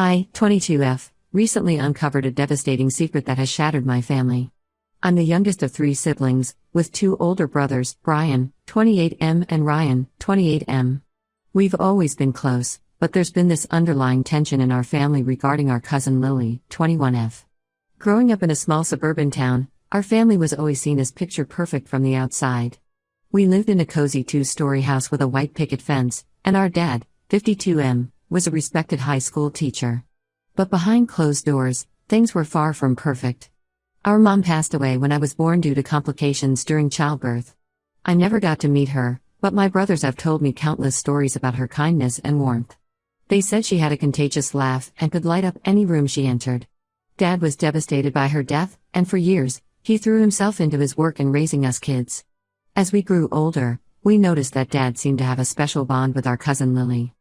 I, 22F, recently uncovered a devastating secret that has shattered my family. I'm the youngest of 3 siblings, with 2 older brothers, Brian, 28M, and Ryan, 28M. We've always been close, but there's been this underlying tension in our family regarding our cousin Lily, 21F. Growing up in a small suburban town, our family was always seen as picture perfect from the outside. We lived in a cozy 2-story house with a white picket fence, and our dad, 52M, was a respected high school teacher. But behind closed doors, things were far from perfect. Our mom passed away when I was born due to complications during childbirth. I never got to meet her, but my brothers have told me countless stories about her kindness and warmth. They said she had a contagious laugh and could light up any room she entered. Dad was devastated by her death, and for years, he threw himself into his work in raising us kids. As we grew older, we noticed that Dad seemed to have a special bond with our cousin Lily.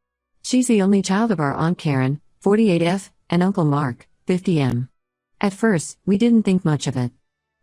She's the only child of our Aunt Karen, 48F, and Uncle Mark, 50M. At first, we didn't think much of it.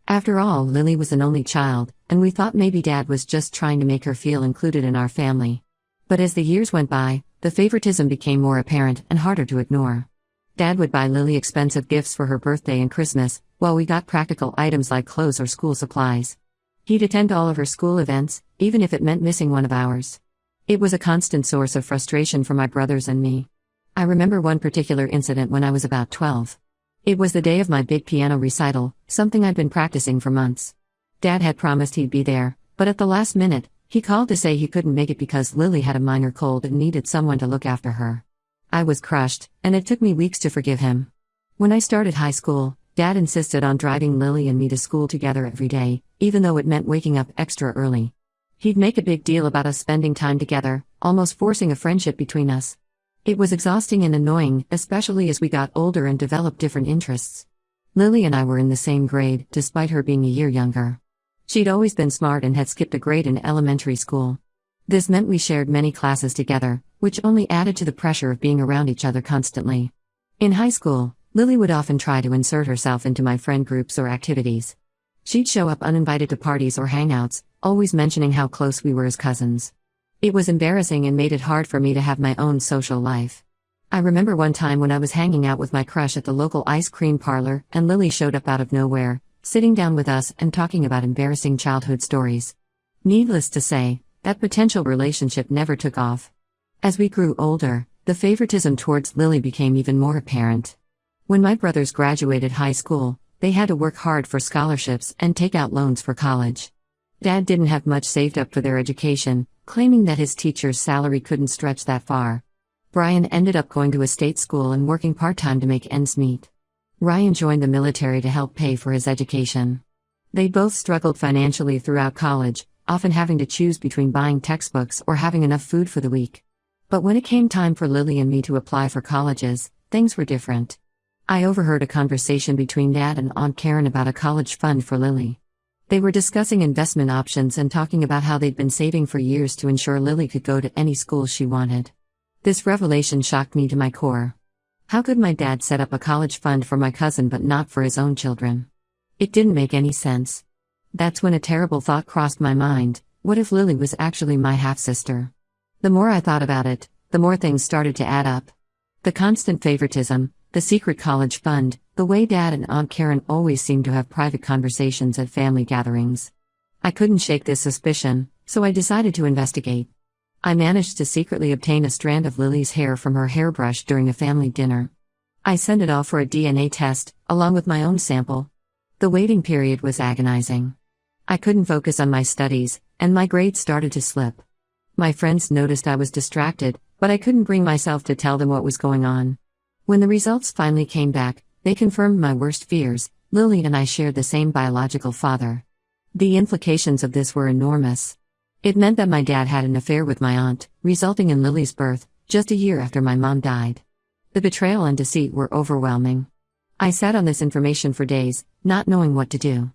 After all, Lily was an only child, and we thought maybe Dad was just trying to make her feel included in our family. But as the years went by, the favoritism became more apparent and harder to ignore. Dad would buy Lily expensive gifts for her birthday and Christmas, while we got practical items like clothes or school supplies. He'd attend all of her school events, even if it meant missing one of ours. It was a constant source of frustration for my brothers and me. I remember one particular incident when I was about 12. It was the day of my big piano recital, something I'd been practicing for months. Dad had promised he'd be there, but at the last minute, he called to say he couldn't make it because Lily had a minor cold and needed someone to look after her. I was crushed, and it took me weeks to forgive him. When I started high school, Dad insisted on driving Lily and me to school together every day, even though it meant waking up extra early. He'd make a big deal about us spending time together, almost forcing a friendship between us. It was exhausting and annoying, especially as we got older and developed different interests. Lily and I were in the same grade, despite her being a year younger. She'd always been smart and had skipped a grade in elementary school. This meant we shared many classes together, which only added to the pressure of being around each other constantly. In high school, Lily would often try to insert herself into my friend groups or activities. She'd show up uninvited to parties or hangouts, always mentioning how close we were as cousins. It was embarrassing and made it hard for me to have my own social life. I remember one time when I was hanging out with my crush at the local ice cream parlor, and Lily showed up out of nowhere, sitting down with us and talking about embarrassing childhood stories. Needless to say, that potential relationship never took off. As we grew older, the favoritism towards Lily became even more apparent. When my brothers graduated high school, they had to work hard for scholarships and take out loans for college. Dad didn't have much saved up for their education, claiming that his teacher's salary couldn't stretch that far. Brian ended up going to a state school and working part-time to make ends meet. Ryan joined the military to help pay for his education. They both struggled financially throughout college, often having to choose between buying textbooks or having enough food for the week. But when it came time for Lily and me to apply for colleges, things were different. I overheard a conversation between Dad and Aunt Karen about a college fund for Lily. They were discussing investment options and talking about how they'd been saving for years to ensure Lily could go to any school she wanted. This revelation shocked me to my core. How could my dad set up a college fund for my cousin but not for his own children? It didn't make any sense. That's when a terrible thought crossed my mind: what if Lily was actually my half-sister? The more I thought about it, the more things started to add up. The constant favoritism, the secret college fund, the way Dad and Aunt Karen always seemed to have private conversations at family gatherings. I couldn't shake this suspicion, so I decided to investigate. I managed to secretly obtain a strand of Lily's hair from her hairbrush during a family dinner. I sent it off for a DNA test, along with my own sample. The waiting period was agonizing. I couldn't focus on my studies, and my grades started to slip. My friends noticed I was distracted, but I couldn't bring myself to tell them what was going on. When the results finally came back, they confirmed my worst fears: Lily and I shared the same biological father. The implications of this were enormous. It meant that my dad had an affair with my aunt, resulting in Lily's birth, just a year after my mom died. The betrayal and deceit were overwhelming. I sat on this information for days, not knowing what to do.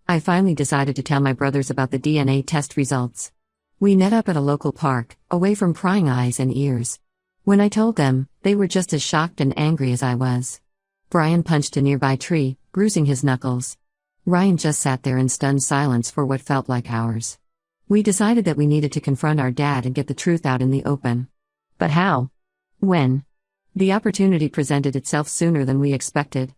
I finally decided to tell my brothers about the DNA test results. We met up at a local park, away from prying eyes and ears. When I told them, they were just as shocked and angry as I was. Brian punched a nearby tree, bruising his knuckles. Ryan just sat there in stunned silence for what felt like hours. We decided that we needed to confront our dad and get the truth out in the open. But how? When? The opportunity presented itself sooner than we expected.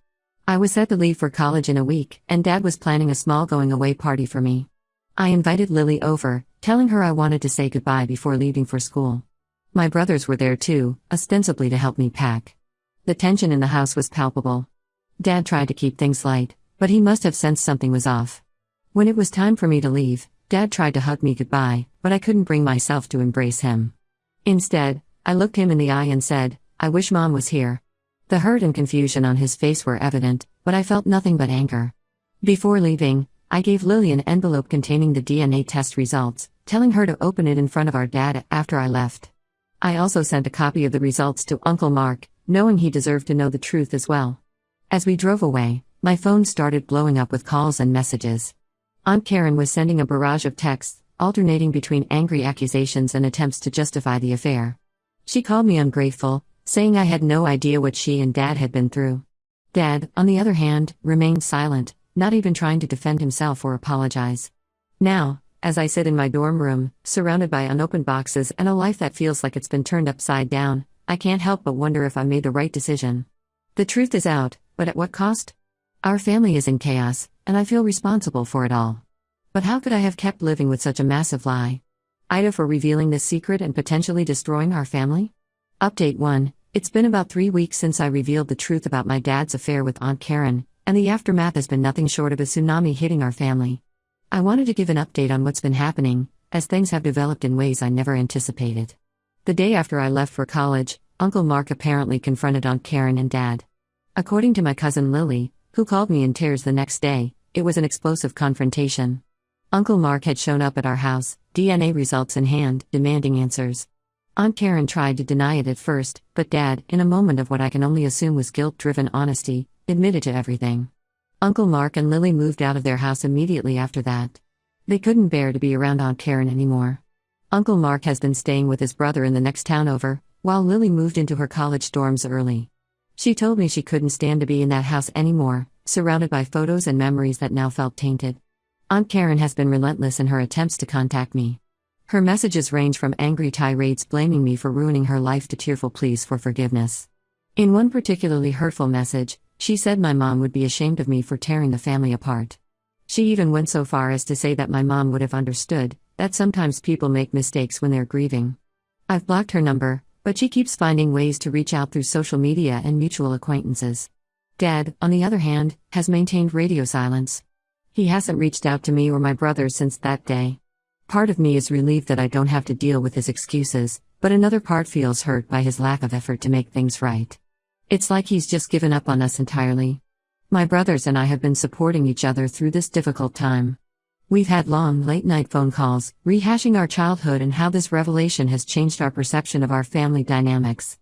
I was set to leave for college in a week, and Dad was planning a small going-away party for me. I invited Lily over, telling her I wanted to say goodbye before leaving for school. My brothers were there too, ostensibly to help me pack. The tension in the house was palpable. Dad tried to keep things light, but he must have sensed something was off. When it was time for me to leave, Dad tried to hug me goodbye, but I couldn't bring myself to embrace him. Instead, I looked him in the eye and said, "I wish Mom was here." The hurt and confusion on his face were evident, but I felt nothing but anger. Before leaving, I gave Lily an envelope containing the DNA test results, telling her to open it in front of our dad after I left. I also sent a copy of the results to Uncle Mark, knowing he deserved to know the truth as well. As we drove away, my phone started blowing up with calls and messages. Aunt Karen was sending a barrage of texts, alternating between angry accusations and attempts to justify the affair. She called me ungrateful, saying I had no idea what she and Dad had been through. Dad, on the other hand, remained silent, not even trying to defend himself or apologize. Now, as I sit in my dorm room, surrounded by unopened boxes and a life that feels like it's been turned upside down, I can't help but wonder if I made the right decision. The truth is out, but at what cost? Our family is in chaos, and I feel responsible for it all. But how could I have kept living with such a massive lie? Ida for revealing this secret and potentially destroying our family? Update 1. It's been about 3 weeks since I revealed the truth about my dad's affair with Aunt Karen, and the aftermath has been nothing short of a tsunami hitting our family. I wanted to give an update on what's been happening, as things have developed in ways I never anticipated. The day after I left for college, Uncle Mark apparently confronted Aunt Karen and Dad. According to my cousin Lily, who called me in tears the next day, it was an explosive confrontation. Uncle Mark had shown up at our house, DNA results in hand, demanding answers. Aunt Karen tried to deny it at first, but Dad, in a moment of what I can only assume was guilt-driven honesty, admitted to everything. Uncle Mark and Lily moved out of their house immediately after that. They couldn't bear to be around Aunt Karen anymore. Uncle Mark has been staying with his brother in the next town over, while Lily moved into her college dorms early. She told me she couldn't stand to be in that house anymore, surrounded by photos and memories that now felt tainted. Aunt Karen has been relentless in her attempts to contact me. Her messages range from angry tirades blaming me for ruining her life to tearful pleas for forgiveness. In one particularly hurtful message, she said my mom would be ashamed of me for tearing the family apart. She even went so far as to say that my mom would have understood that sometimes people make mistakes when they're grieving. I've blocked her number, but she keeps finding ways to reach out through social media and mutual acquaintances. Dad, on the other hand, has maintained radio silence. He hasn't reached out to me or my brother since that day. Part of me is relieved that I don't have to deal with his excuses, but another part feels hurt by his lack of effort to make things right. It's like he's just given up on us entirely. My brothers and I have been supporting each other through this difficult time. We've had long, late-night phone calls, rehashing our childhood and how this revelation has changed our perception of our family dynamics.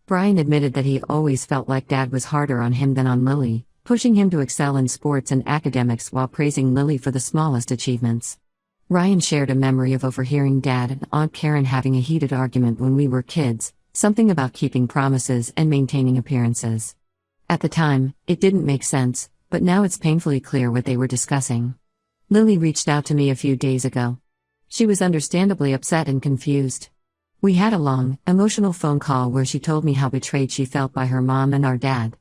Brian admitted that he always felt like Dad was harder on him than on Lily, pushing him to excel in sports and academics while praising Lily for the smallest achievements. Ryan shared a memory of overhearing Dad and Aunt Karen having a heated argument when we were kids, something about keeping promises and maintaining appearances. At the time, it didn't make sense, but now it's painfully clear what they were discussing. Lily reached out to me a few days ago. She was understandably upset and confused. We had a long, emotional phone call where she told me how betrayed she felt by her mom and our dad.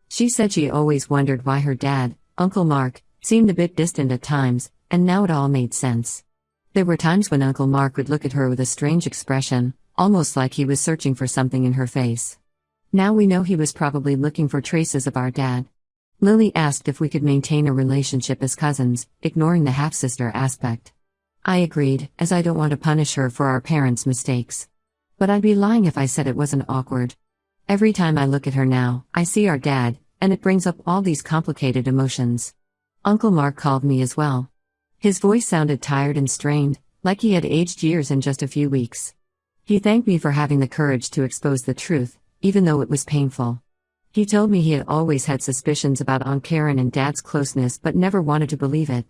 She said she always wondered why her dad, Uncle Mark, seemed a bit distant at times, and now it all made sense. There were times when Uncle Mark would look at her with a strange expression, almost like he was searching for something in her face. Now we know he was probably looking for traces of our dad. Lily asked if we could maintain a relationship as cousins, ignoring the half-sister aspect. I agreed, as I don't want to punish her for our parents' mistakes. But I'd be lying if I said it wasn't awkward. Every time I look at her now, I see our dad, and it brings up all these complicated emotions. Uncle Mark called me as well. His voice sounded tired and strained, like he had aged years in just a few weeks. He thanked me for having the courage to expose the truth, even though it was painful. He told me he had always had suspicions about Aunt Karen and Dad's closeness but never wanted to believe it.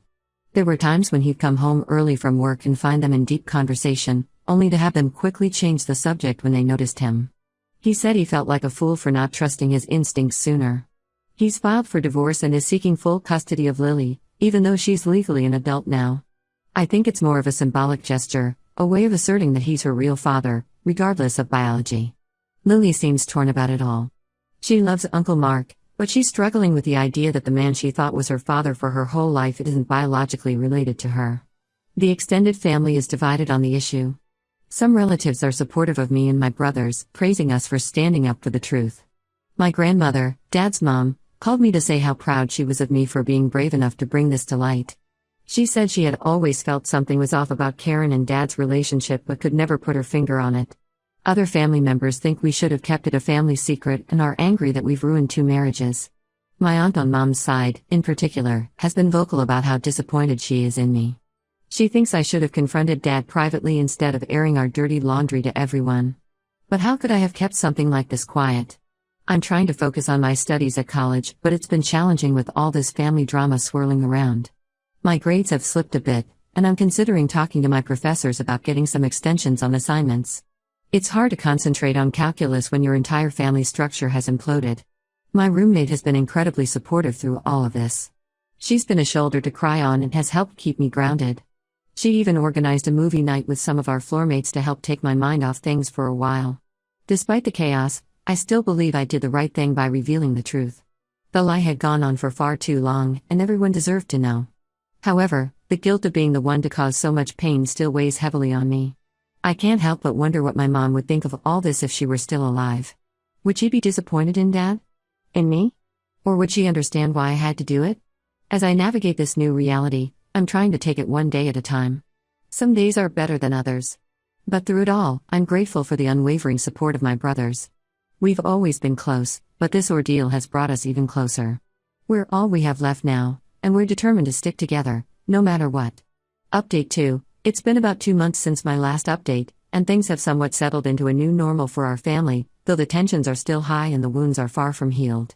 There were times when he'd come home early from work and find them in deep conversation, only to have them quickly change the subject when they noticed him. He said he felt like a fool for not trusting his instincts sooner. He's filed for divorce and is seeking full custody of Lily, even though she's legally an adult now. I think it's more of a symbolic gesture, a way of asserting that he's her real father, regardless of biology. Lily seems torn about it all. She loves Uncle Mark, but she's struggling with the idea that the man she thought was her father for her whole life isn't biologically related to her. The extended family is divided on the issue. Some relatives are supportive of me and my brothers, praising us for standing up for the truth. My grandmother, Dad's mom, called me to say how proud she was of me for being brave enough to bring this to light. She said she had always felt something was off about Karen and Dad's relationship but could never put her finger on it. Other family members think we should have kept it a family secret and are angry that we've ruined 2 marriages. My aunt on Mom's side, in particular, has been vocal about how disappointed she is in me. She thinks I should have confronted Dad privately instead of airing our dirty laundry to everyone. But how could I have kept something like this quiet? I'm trying to focus on my studies at college, but it's been challenging with all this family drama swirling around. My grades have slipped a bit, and I'm considering talking to my professors about getting some extensions on assignments. It's hard to concentrate on calculus when your entire family structure has imploded. My roommate has been incredibly supportive through all of this. She's been a shoulder to cry on and has helped keep me grounded. She even organized a movie night with some of our floormates to help take my mind off things for a while. Despite the chaos, I still believe I did the right thing by revealing the truth. The lie had gone on for far too long, and everyone deserved to know. However, the guilt of being the one to cause so much pain still weighs heavily on me. I can't help but wonder what my mom would think of all this if she were still alive. Would she be disappointed in Dad? In me? Or would she understand why I had to do it? As I navigate this new reality, I'm trying to take it one day at a time. Some days are better than others. But through it all, I'm grateful for the unwavering support of my brothers. We've always been close, but this ordeal has brought us even closer. We're all we have left now, and we're determined to stick together, no matter what. Update 2. It's been about 2 months since my last update, and things have somewhat settled into a new normal for our family, though the tensions are still high and the wounds are far from healed.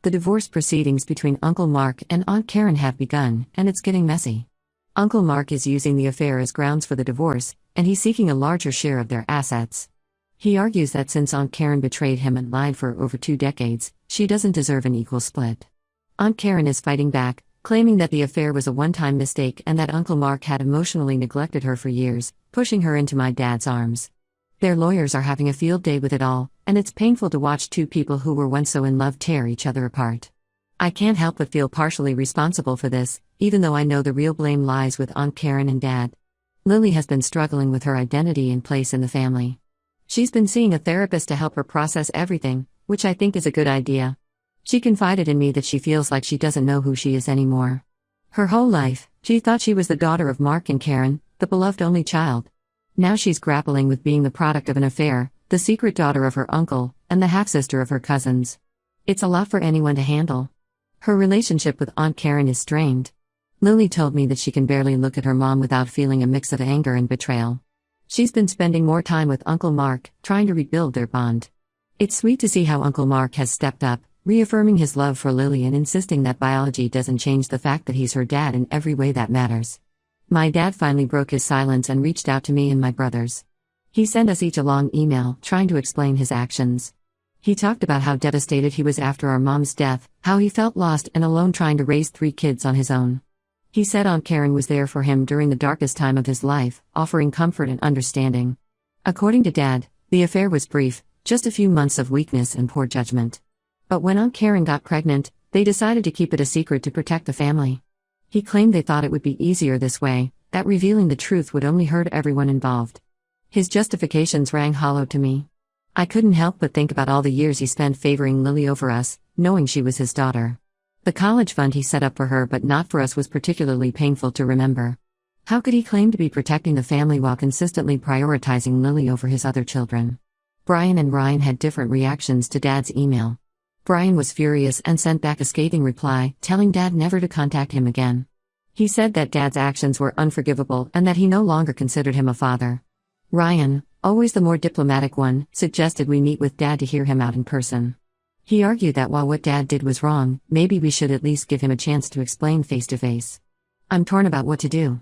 The divorce proceedings between Uncle Mark and Aunt Karen have begun, and it's getting messy. Uncle Mark is using the affair as grounds for the divorce, and he's seeking a larger share of their assets. He argues that since Aunt Karen betrayed him and lied for over 2 decades, she doesn't deserve an equal split. Aunt Karen is fighting back, claiming that the affair was a one-time mistake and that Uncle Mark had emotionally neglected her for years, pushing her into my dad's arms. Their lawyers are having a field day with it all, and it's painful to watch 2 people who were once so in love tear each other apart. I can't help but feel partially responsible for this, even though I know the real blame lies with Aunt Karen and Dad. Lily has been struggling with her identity and place in the family. She's been seeing a therapist to help her process everything, which I think is a good idea. She confided in me that she feels like she doesn't know who she is anymore. Her whole life, she thought she was the daughter of Mark and Karen, the beloved only child. Now she's grappling with being the product of an affair, the secret daughter of her uncle, and the half-sister of her cousins. It's a lot for anyone to handle. Her relationship with Aunt Karen is strained. Lily told me that she can barely look at her mom without feeling a mix of anger and betrayal. She's been spending more time with Uncle Mark, trying to rebuild their bond. It's sweet to see how Uncle Mark has stepped up, reaffirming his love for Lily and insisting that biology doesn't change the fact that he's her dad in every way that matters. My dad finally broke his silence and reached out to me and my brothers. He sent us each a long email, trying to explain his actions. He talked about how devastated he was after our mom's death, how he felt lost and alone trying to raise 3 kids on his own. He said Aunt Karen was there for him during the darkest time of his life, offering comfort and understanding. According to Dad, the affair was brief, just a few months of weakness and poor judgment. But when Aunt Karen got pregnant, they decided to keep it a secret to protect the family. He claimed they thought it would be easier this way, that revealing the truth would only hurt everyone involved. His justifications rang hollow to me. I couldn't help but think about all the years he spent favoring Lily over us, knowing she was his daughter. The college fund he set up for her but not for us was particularly painful to remember. How could he claim to be protecting the family while consistently prioritizing Lily over his other children? Brian and Ryan had different reactions to Dad's email. Brian was furious and sent back a scathing reply, telling Dad never to contact him again. He said that Dad's actions were unforgivable and that he no longer considered him a father. Ryan, always the more diplomatic one, suggested we meet with Dad to hear him out in person. He argued that while what Dad did was wrong, maybe we should at least give him a chance to explain face to face. I'm torn about what to do.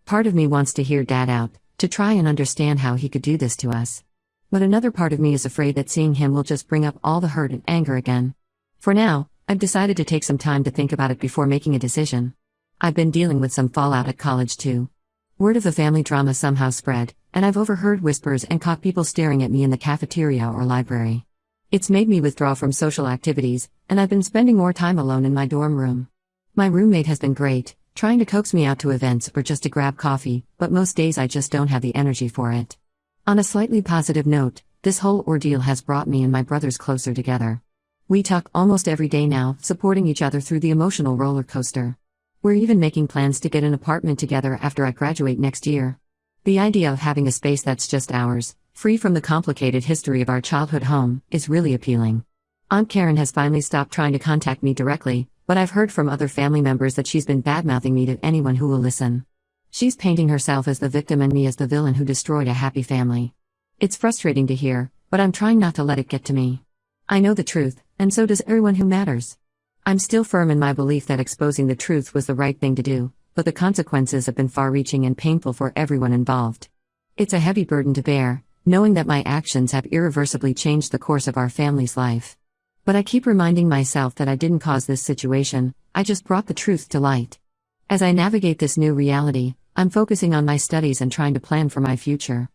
Part of me wants to hear Dad out, to try and understand how he could do this to us. But another part of me is afraid that seeing him will just bring up all the hurt and anger again. For now, I've decided to take some time to think about it before making a decision. I've been dealing with some fallout at college too. Word of the family drama somehow spread, and I've overheard whispers and caught people staring at me in the cafeteria or library. It's made me withdraw from social activities, and I've been spending more time alone in my dorm room. My roommate has been great, trying to coax me out to events or just to grab coffee, but most days I just don't have the energy for it. On a slightly positive note, this whole ordeal has brought me and my brothers closer together. We talk almost every day now, supporting each other through the emotional roller coaster. We're even making plans to get an apartment together after I graduate next year. The idea of having a space that's just ours, free from the complicated history of our childhood home, is really appealing. Aunt Karen has finally stopped trying to contact me directly, but I've heard from other family members that she's been badmouthing me to anyone who will listen. She's painting herself as the victim and me as the villain who destroyed a happy family. It's frustrating to hear, but I'm trying not to let it get to me. I know the truth, and so does everyone who matters. I'm still firm in my belief that exposing the truth was the right thing to do, but the consequences have been far-reaching and painful for everyone involved. It's a heavy burden to bear, knowing that my actions have irreversibly changed the course of our family's life. But I keep reminding myself that I didn't cause this situation, I just brought the truth to light. As I navigate this new reality, I'm focusing on my studies and trying to plan for my future.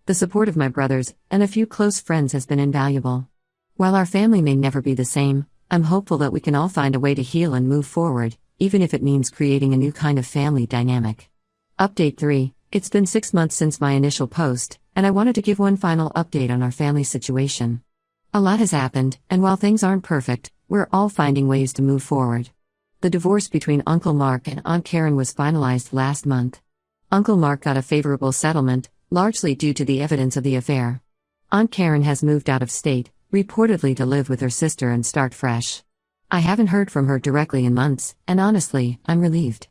The support of my brothers and a few close friends has been invaluable. While our family may never be the same, I'm hopeful that we can all find a way to heal and move forward, even if it means creating a new kind of family dynamic. Update 3. It's been 6 months since my initial post, and I wanted to give one final update on our family situation. A lot has happened, and while things aren't perfect, we're all finding ways to move forward. The divorce between Uncle Mark and Aunt Karen was finalized last month. Uncle Mark got a favorable settlement, largely due to the evidence of the affair. Aunt Karen has moved out of state, reportedly to live with her sister and start fresh. I haven't heard from her directly in months, and honestly, I'm relieved.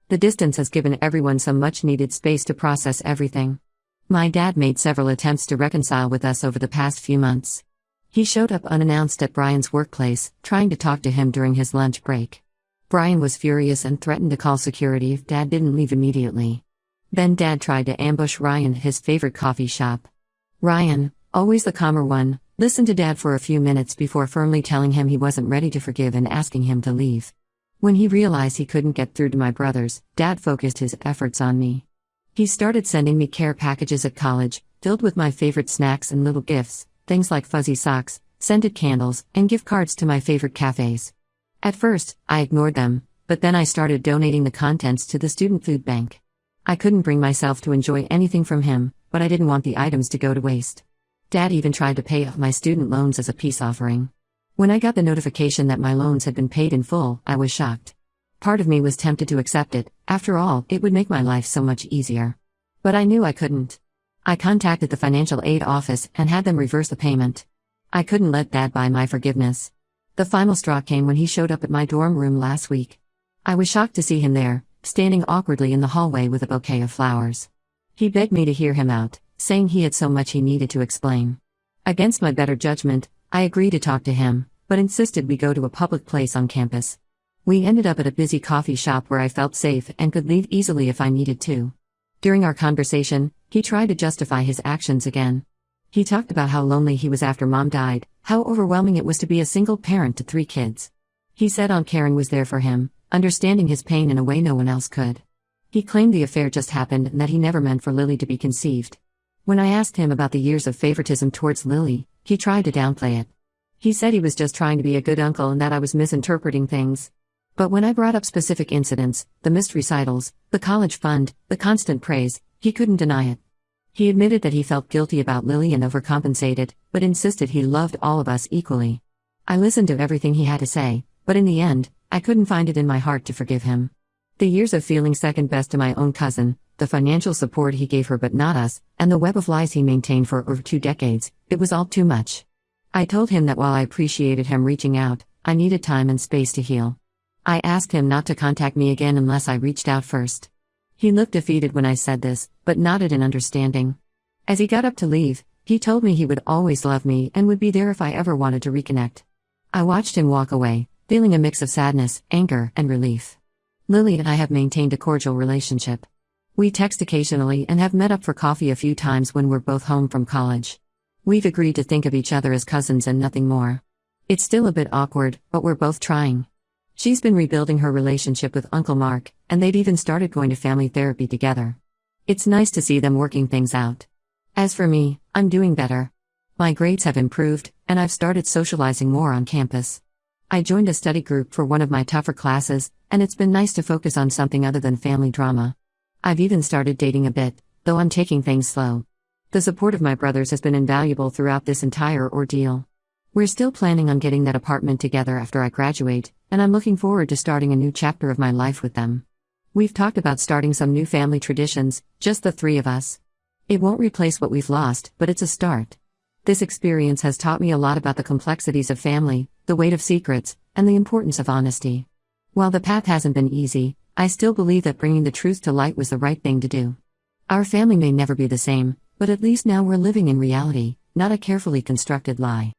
The distance has given everyone some much-needed space to process everything. My dad made several attempts to reconcile with us over the past few months. He showed up unannounced at Brian's workplace, trying to talk to him during his lunch break. Brian was furious and threatened to call security if Dad didn't leave immediately. Then Dad tried to ambush Ryan at his favorite coffee shop. Ryan, always the calmer one, listened to Dad for a few minutes before firmly telling him he wasn't ready to forgive and asking him to leave. When he realized he couldn't get through to my brothers, Dad focused his efforts on me. He started sending me care packages at college, filled with my favorite snacks and little gifts, things like fuzzy socks, scented candles, and gift cards to my favorite cafes. At first, I ignored them, but then I started donating the contents to the student food bank. I couldn't bring myself to enjoy anything from him, but I didn't want the items to go to waste. Dad even tried to pay off my student loans as a peace offering. When I got the notification that my loans had been paid in full, I was shocked. Part of me was tempted to accept it, after all, it would make my life so much easier. But I knew I couldn't. I contacted the financial aid office and had them reverse the payment. I couldn't let Dad buy my forgiveness. The final straw came when he showed up at my dorm room last week. I was shocked to see him there, standing awkwardly in the hallway with a bouquet of flowers. He begged me to hear him out, saying he had so much he needed to explain. Against my better judgment, I agreed to talk to him, but insisted we go to a public place on campus. We ended up at a busy coffee shop where I felt safe and could leave easily if I needed to. During our conversation, he tried to justify his actions again. He talked about how lonely he was after Mom died, how overwhelming it was to be a single parent to 3 kids. He said Aunt Karen was there for him, understanding his pain in a way no one else could. He claimed the affair just happened and that he never meant for Lily to be conceived. When I asked him about the years of favoritism towards Lily, he tried to downplay it. He said he was just trying to be a good uncle and that I was misinterpreting things. But when I brought up specific incidents, the missed recitals, the college fund, the constant praise, he couldn't deny it. He admitted that he felt guilty about Lily and overcompensated, but insisted he loved all of us equally. I listened to everything he had to say, but in the end, I couldn't find it in my heart to forgive him. The years of feeling second best to my own cousin, the financial support he gave her but not us, and the web of lies he maintained for over 2 decades, it was all too much. I told him that while I appreciated him reaching out, I needed time and space to heal. I asked him not to contact me again unless I reached out first. He looked defeated when I said this, but nodded in understanding. As he got up to leave, he told me he would always love me and would be there if I ever wanted to reconnect. I watched him walk away, feeling a mix of sadness, anger, and relief. Lily and I have maintained a cordial relationship. We text occasionally and have met up for coffee a few times when we're both home from college. We've agreed to think of each other as cousins and nothing more. It's still a bit awkward, but we're both trying. She's been rebuilding her relationship with Uncle Mark, and they've even started going to family therapy together. It's nice to see them working things out. As for me, I'm doing better. My grades have improved, and I've started socializing more on campus. I joined a study group for one of my tougher classes, and it's been nice to focus on something other than family drama. I've even started dating a bit, though I'm taking things slow. The support of my brothers has been invaluable throughout this entire ordeal. We're still planning on getting that apartment together after I graduate, and I'm looking forward to starting a new chapter of my life with them. We've talked about starting some new family traditions, just the three of us. It won't replace what we've lost, but it's a start. This experience has taught me a lot about the complexities of family, the weight of secrets, and the importance of honesty. While the path hasn't been easy, I still believe that bringing the truth to light was the right thing to do. Our family may never be the same, but at least now we're living in reality, not a carefully constructed lie.